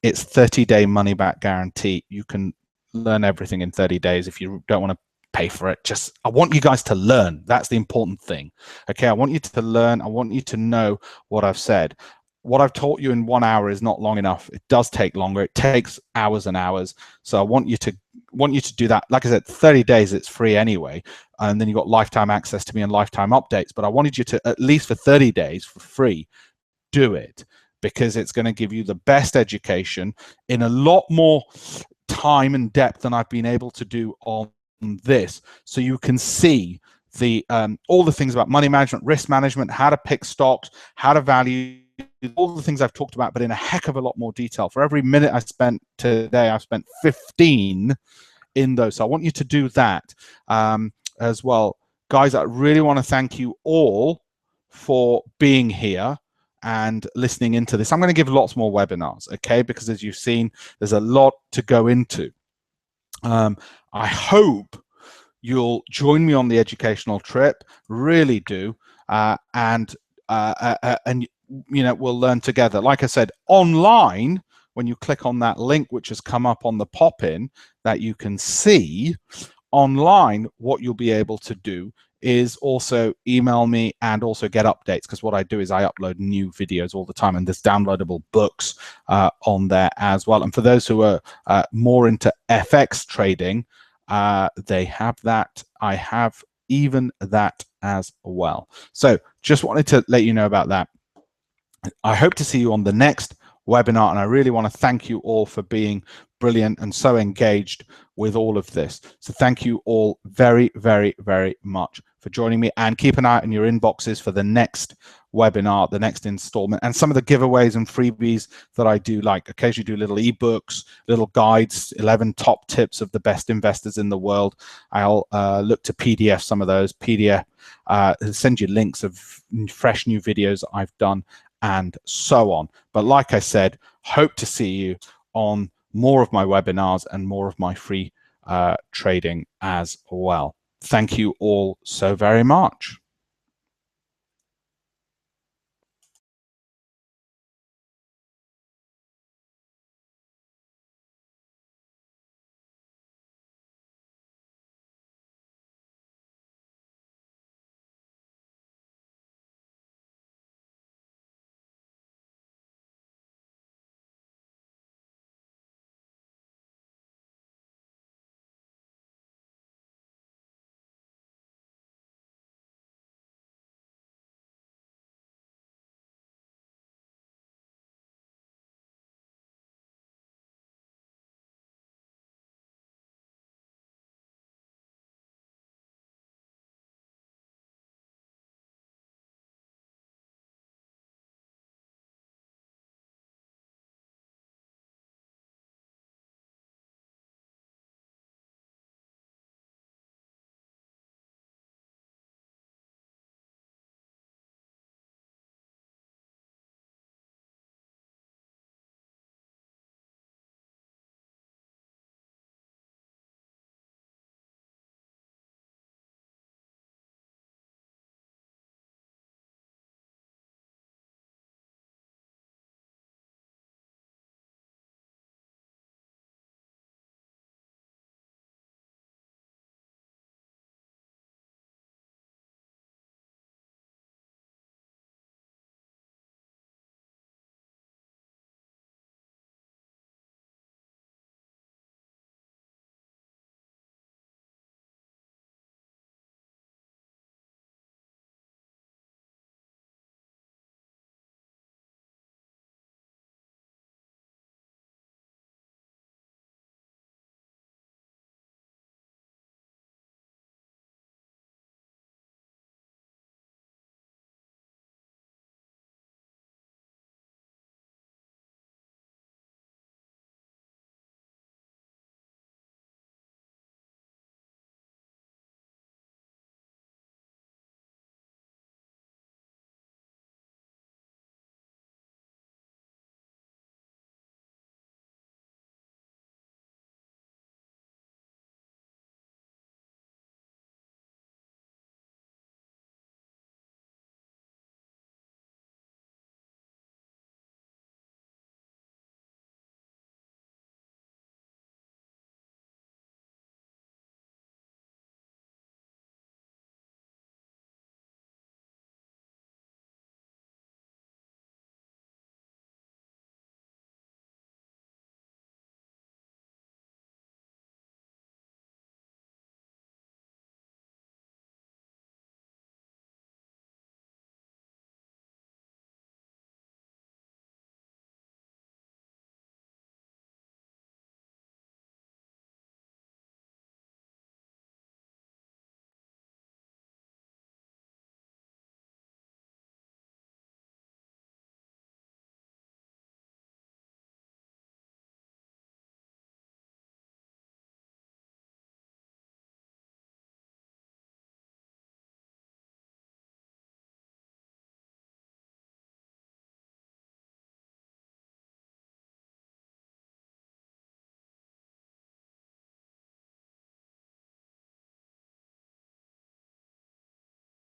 It's 30-day money-back guarantee. You can learn everything in 30 days. If you don't want to pay for it, I want you guys to learn. That's the important thing. Okay, I want you to learn. I want you to know what I've said. What I've taught you in 1 hour is not long enough. It does take longer. It takes hours and hours. So I want you to do that. Like I said, 30 days, it's free anyway. And then you've got lifetime access to me and lifetime updates. But I wanted you to, at least for 30 days for free, do it, because it's going to give you the best education in a lot more time and depth than I've been able to do on this. So you can see the all the things about money management, risk management, how to pick stocks, how to value, all the things I've talked about, but in a heck of a lot more detail. For every minute I spent today, I've spent 15 in those. So I want you to do that as well. Guys, I really want to thank you all for being here and listening into this. I'm going to give lots more webinars, okay? Because as you've seen, there's a lot to go into. I hope you'll join me on the educational trip. Really do, and we'll learn together. Like I said, online, when you click on that link which has come up on the pop-in, that you can see online, what you'll be able to do is also email me and also get updates, because what I do is I upload new videos all the time, and there's downloadable books on there as well. And for those who are more into FX trading, they have that. I have even that as well. So just wanted to let you know about that. I hope to see you on the next webinar, and I really want to thank you all for being brilliant and so engaged with all of this. So thank you all very, very, very much for joining me, and keep an eye out in your inboxes for the next webinar, the next installment, and some of the giveaways and freebies that I do, like occasionally do little ebooks, little guides, 11 top tips of the best investors in the world. I'll look to PDF some of those, send you links of fresh new videos that I've done, and so on. But like I said, hope to see you on more of my webinars and more of my free trading as well. Thank you all so very much.